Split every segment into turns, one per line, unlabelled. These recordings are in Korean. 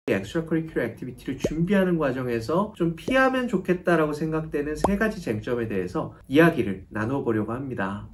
엑스트라 커리큘러 액티비티를 준비하는 과정에서 좀 피하면 좋겠다라고 생각되는 3가지 쟁점에 대해서 이야기를 나눠보려고 합니다.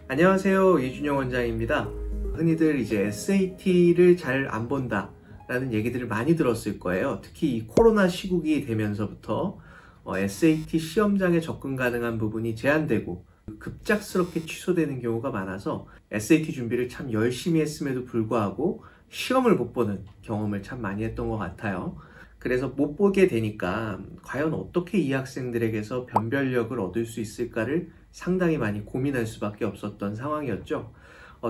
안녕하세요, 이준영 원장입니다. 흔히들 이제 SAT를 잘 안 본다 라는 얘기들을 많이 들었을 거예요. 특히 이 코로나 시국이 되면서부터 SAT 시험장에 접근 가능한 부분이 제한되고 급작스럽게 취소되는 경우가 많아서 SAT 준비를 참 열심히 했음에도 불구하고 시험을 못 보는 경험을 참 많이 했던 것 같아요. 그래서 못 보게 되니까 과연 어떻게 이 학생들에게서 변별력을 얻을 수 있을까를 상당히 많이 고민할 수밖에 없었던 상황이었죠.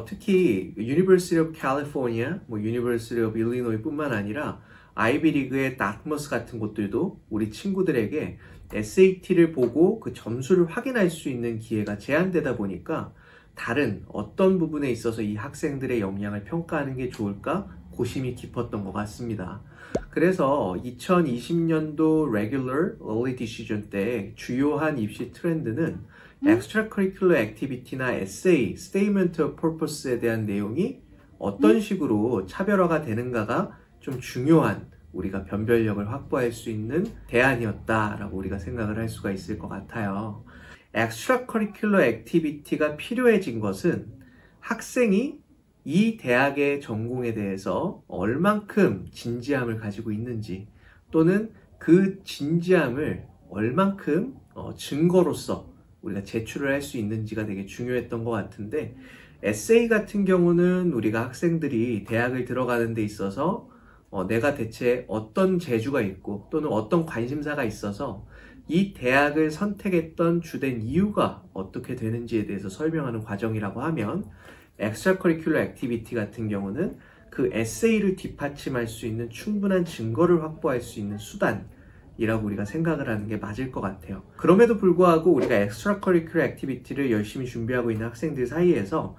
특히 University of California, University of Illinois 뿐만 아니라 아이비리그의 다트머스 같은 곳들도 우리 친구들에게 SAT를 보고 그 점수를 확인할 수 있는 기회가 제한되다 보니까 다른 어떤 부분에 있어서 이 학생들의 역량을 평가하는 게 좋을까 고심이 깊었던 것 같습니다. 그래서 2020년도 Regular Early Decision 때 주요한 입시 트렌드는 Extracurricular Activity나 Essay, Statement of Purpose에 대한 내용이 어떤 식으로 차별화가 되는가가 좀 중요한 우리가 변별력을 확보할 수 있는 대안이었다라고 우리가 생각을 할 수가 있을 것 같아요. Extracurricular Activity가 필요해진 것은 학생이 이 대학의 전공에 대해서 얼만큼 진지함을 가지고 있는지 또는 그 진지함을 얼만큼 증거로서 우리가 제출을 할 수 있는지가 되게 중요했던 것 같은데 에세이 같은 경우는 우리가 학생들이 대학을 들어가는 데 있어서 내가 대체 어떤 재주가 있고 또는 어떤 관심사가 있어서 이 대학을 선택했던 주된 이유가 어떻게 되는지에 대해서 설명하는 과정이라고 하면 Extracurricular Activity 같은 경우는 그 에세이를 뒷받침할 수 있는 충분한 증거를 확보할 수 있는 수단이라고 우리가 생각을 하는 게 맞을 것 같아요. 그럼에도 불구하고 우리가 Extracurricular Activity를 열심히 준비하고 있는 학생들 사이에서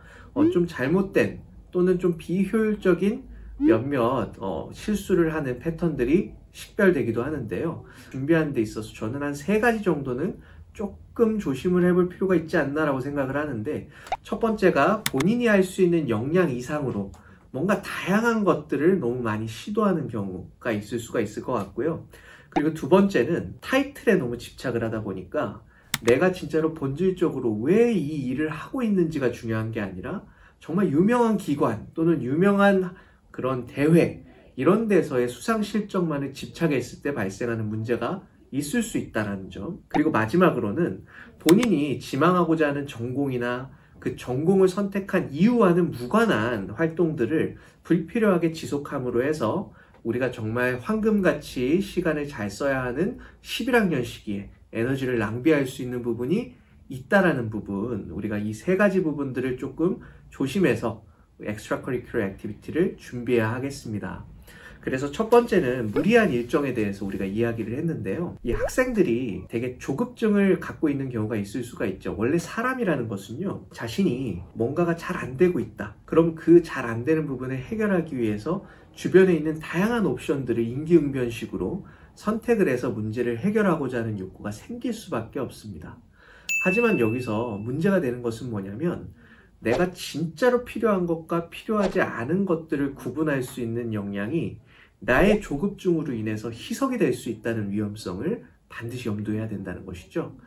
좀 잘못된 또는 좀 비효율적인 몇몇 실수를 하는 패턴들이 식별되기도 하는데요. 준비하는 데 있어서 저는 한 3가지 정도는 조금 조심을 해볼 필요가 있지 않나라고 생각을 하는데, 첫 번째가 본인이 할 수 있는 역량 이상으로 뭔가 다양한 것들을 너무 많이 시도하는 경우가 있을 수가 있을 것 같고요. 그리고 두 번째는 타이틀에 너무 집착을 하다 보니까 내가 진짜로 본질적으로 왜 이 일을 하고 있는지가 중요한 게 아니라 정말 유명한 기관 또는 유명한 그런 대회 이런 데서의 수상 실적만을 집착했을 때 발생하는 문제가 있을 수 있다는 점. 그리고 마지막으로는 본인이 지망하고자 하는 전공이나 그 전공을 선택한 이유와는 무관한 활동들을 불필요하게 지속함으로 해서 우리가 정말 황금같이 시간을 잘 써야 하는 11학년 시기에 에너지를 낭비할 수 있는 부분이 있다라는 부분, 우리가 이 3가지 부분들을 조금 조심해서 Extracurricular Activity를 준비해야 하겠습니다. 그래서 첫 번째는 무리한 일정에 대해서 우리가 이야기를 했는데요. 이 학생들이 되게 조급증을 갖고 있는 경우가 있을 수가 있죠. 원래 사람이라는 것은요, 자신이 뭔가가 잘 안 되고 있다. 그럼 그 잘 안 되는 부분을 해결하기 위해서 주변에 있는 다양한 옵션들을 임기응변식으로 선택을 해서 문제를 해결하고자 하는 욕구가 생길 수밖에 없습니다. 하지만 여기서 문제가 되는 것은 뭐냐면 내가 진짜로 필요한 것과 필요하지 않은 것들을 구분할 수 있는 역량이 나의 조급증으로 인해서 희석이 될 수 있다는 위험성을 반드시 염두해야 된다는 것이죠.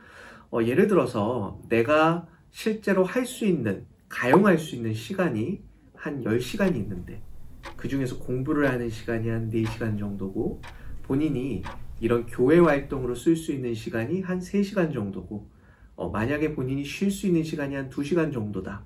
예를 들어서 내가 실제로 할 수 있는, 가용할 수 있는 시간이 한 10시간이 있는데 그 중에서 공부를 하는 시간이 한 4시간 정도고 본인이 이런 교회 활동으로 쓸 수 있는 시간이 한 3시간 정도고 만약에 본인이 쉴 수 있는 시간이 한 2시간 정도다.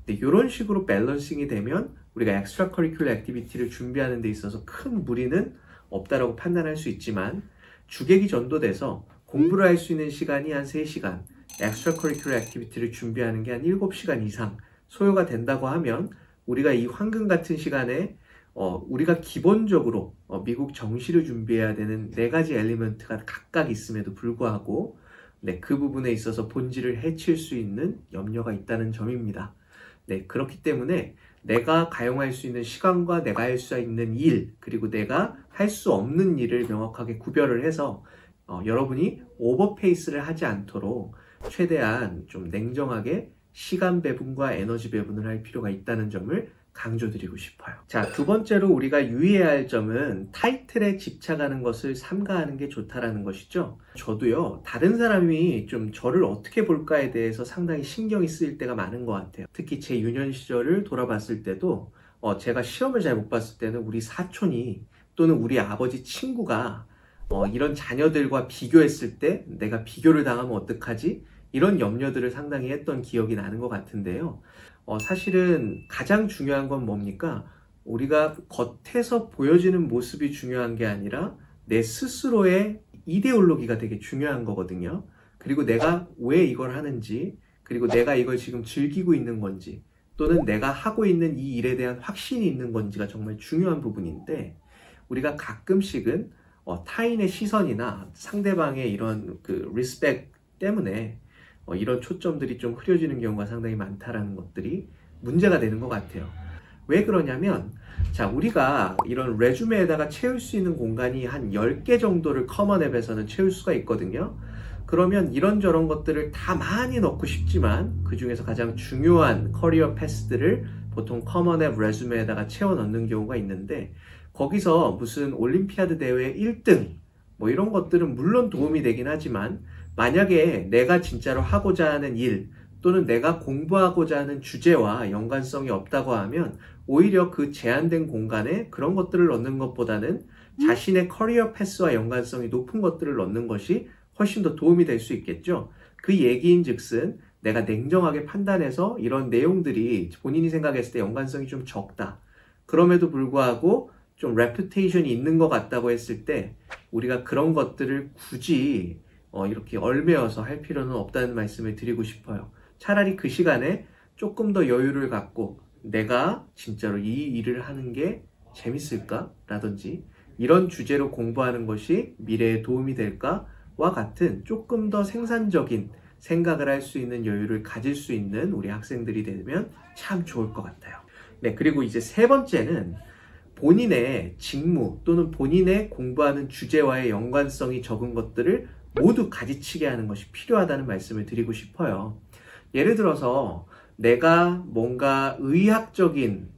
근데 이런 식으로 밸런싱이 되면 우리가 Extracurricular Activity를 준비하는 데 있어서 큰 무리는 없다라고 판단할 수 있지만 주객이 전도돼서 공부를 할 수 있는 시간이 한 3시간, Extracurricular Activity를 준비하는 게 한 7시간 이상 소요가 된다고 하면 우리가 이 황금 같은 시간에 우리가 기본적으로 미국 정시를 준비해야 되는 4가지 엘리먼트가 각각 있음에도 불구하고 그 부분에 있어서 본질을 해칠 수 있는 염려가 있다는 점입니다. 그렇기 때문에 내가 가용할 수 있는 시간과 내가 할 수 있는 일, 그리고 내가 할 수 없는 일을 명확하게 구별을 해서 여러분이 오버페이스를 하지 않도록 최대한 좀 냉정하게 시간 배분과 에너지 배분을 할 필요가 있다는 점을 강조드리고 싶어요. 자, 두 번째로 우리가 유의해야 할 점은 타이틀에 집착하는 것을 삼가하는 게 좋다라는 것이죠. 저도요, 다른 사람이 좀 저를 어떻게 볼까에 대해서 상당히 신경이 쓰일 때가 많은 것 같아요. 특히 제 유년 시절을 돌아봤을 때도 제가 시험을 잘 못 봤을 때는 우리 사촌이 또는 우리 아버지 친구가 이런 자녀들과 비교했을 때 내가 비교를 당하면 어떡하지? 이런 염려들을 상당히 했던 기억이 나는 것 같은데요. 사실은 가장 중요한 건 뭡니까? 우리가 겉에서 보여지는 모습이 중요한 게 아니라 내 스스로의 이데올로기가 되게 중요한 거거든요. 그리고 내가 왜 이걸 하는지, 그리고 내가 이걸 지금 즐기고 있는 건지, 또는 내가 하고 있는 이 일에 대한 확신이 있는 건지가 정말 중요한 부분인데, 우리가 가끔씩은 타인의 시선이나 상대방의 이런 리스펙 때문에 이런 초점들이 좀 흐려지는 경우가 상당히 많다라는 것들이 문제가 되는 것 같아요. 왜 그러냐면, 자, 우리가 이런 레주메에다가 채울 수 있는 공간이 한 10개 정도를 커먼 앱에서는 채울 수가 있거든요. 그러면 이런저런 것들을 다 많이 넣고 싶지만 그 중에서 가장 중요한 커리어 패스들을 보통 커먼 앱 레주메에다가 채워 넣는 경우가 있는데, 거기서 무슨 올림피아드 대회 1등 뭐 이런 것들은 물론 도움이 되긴 하지만, 만약에 내가 진짜로 하고자 하는 일 또는 내가 공부하고자 하는 주제와 연관성이 없다고 하면 오히려 그 제한된 공간에 그런 것들을 넣는 것보다는 자신의 커리어 패스와 연관성이 높은 것들을 넣는 것이 훨씬 더 도움이 될 수 있겠죠. 그 얘기인 즉슨 내가 냉정하게 판단해서 이런 내용들이 본인이 생각했을 때 연관성이 좀 적다, 그럼에도 불구하고 좀 레퓨테이션이 있는 것 같다고 했을 때 우리가 그런 것들을 굳이 이렇게 얽매여서 할 필요는 없다는 말씀을 드리고 싶어요. 차라리 그 시간에 조금 더 여유를 갖고 내가 진짜로 이 일을 하는 게 재밌을까? 라든지 이런 주제로 공부하는 것이 미래에 도움이 될까와 같은 조금 더 생산적인 생각을 할 수 있는 여유를 가질 수 있는 우리 학생들이 되면 참 좋을 것 같아요. 네, 그리고 이제 세 번째는 본인의 직무 또는 본인의 공부하는 주제와의 연관성이 적은 것들을 모두 가지치게 하는 것이 필요하다는 말씀을 드리고 싶어요. 예를 들어서 내가 뭔가 의학적인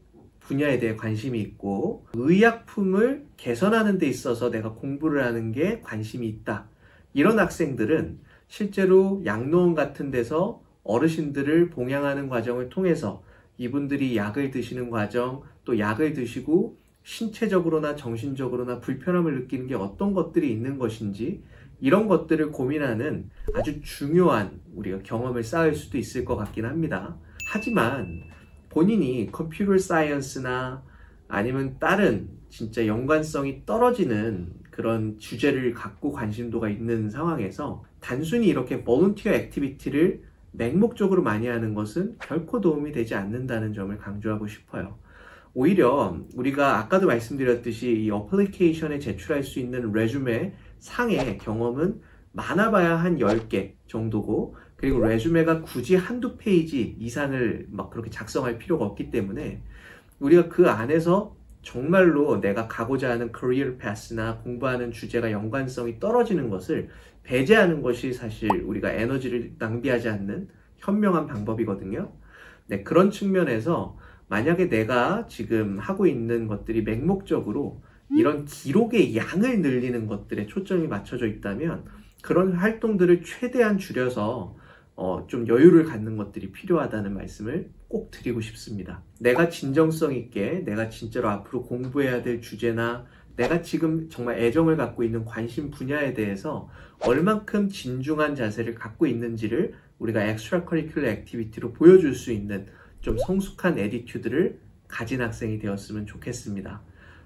분야에 대해 관심이 있고 의약품을 개선하는 데 있어서 내가 공부를 하는 게 관심이 있다. 이런 학생들은 실제로 양로원 같은 데서 어르신들을 봉양하는 과정을 통해서 이분들이 약을 드시는 과정, 또 약을 드시고 신체적으로나 정신적으로나 불편함을 느끼는 게 어떤 것들이 있는 것인지 이런 것들을 고민하는 아주 중요한 우리가 경험을 쌓을 수도 있을 것 같긴 합니다. 하지만 본인이 컴퓨터 사이언스나 아니면 다른 진짜 연관성이 떨어지는 그런 주제를 갖고 관심도가 있는 상황에서 단순히 이렇게 볼런티어 액티비티를 맹목적으로 많이 하는 것은 결코 도움이 되지 않는다는 점을 강조하고 싶어요. 오히려 우리가 아까도 말씀드렸듯이 이 어플리케이션에 제출할 수 있는 레주메 상의 경험은 많아봐야 한 10개 정도고, 그리고 레주메가 굳이 한두 페이지 이상을 막 그렇게 작성할 필요가 없기 때문에 우리가 그 안에서 정말로 내가 가고자 하는 커리어 패스나 공부하는 주제가 연관성이 떨어지는 것을 배제하는 것이 사실 우리가 에너지를 낭비하지 않는 현명한 방법이거든요. 네, 그런 측면에서 만약에 내가 지금 하고 있는 것들이 맹목적으로 이런 기록의 양을 늘리는 것들에 초점이 맞춰져 있다면 그런 활동들을 최대한 줄여서 좀 여유를 갖는 것들이 필요하다는 말씀을 꼭 드리고 싶습니다. 내가 진정성 있게 내가 진짜로 앞으로 공부해야 될 주제나 내가 지금 정말 애정을 갖고 있는 관심 분야에 대해서 얼만큼 진중한 자세를 갖고 있는지를 우리가 엑스트라 커리큘러 액티비티로 보여줄 수 있는 좀 성숙한 애티튜드를 가진 학생이 되었으면 좋겠습니다.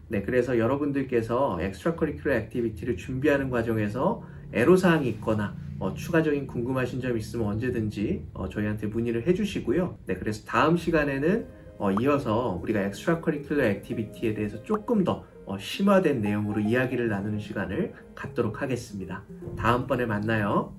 네, 그래서 여러분들께서 엑스트라 커리큘러 액티비티를 준비하는 과정에서 애로사항이 있거나 추가적인 궁금하신 점 있으면 언제든지 저희한테 문의를 해주시고요. 네, 그래서 다음 시간에는 이어서 우리가 엑스트라 커리큘러 액티비티에 대해서 조금 더 심화된 내용으로 이야기를 나누는 시간을 갖도록 하겠습니다. 다음번에 만나요.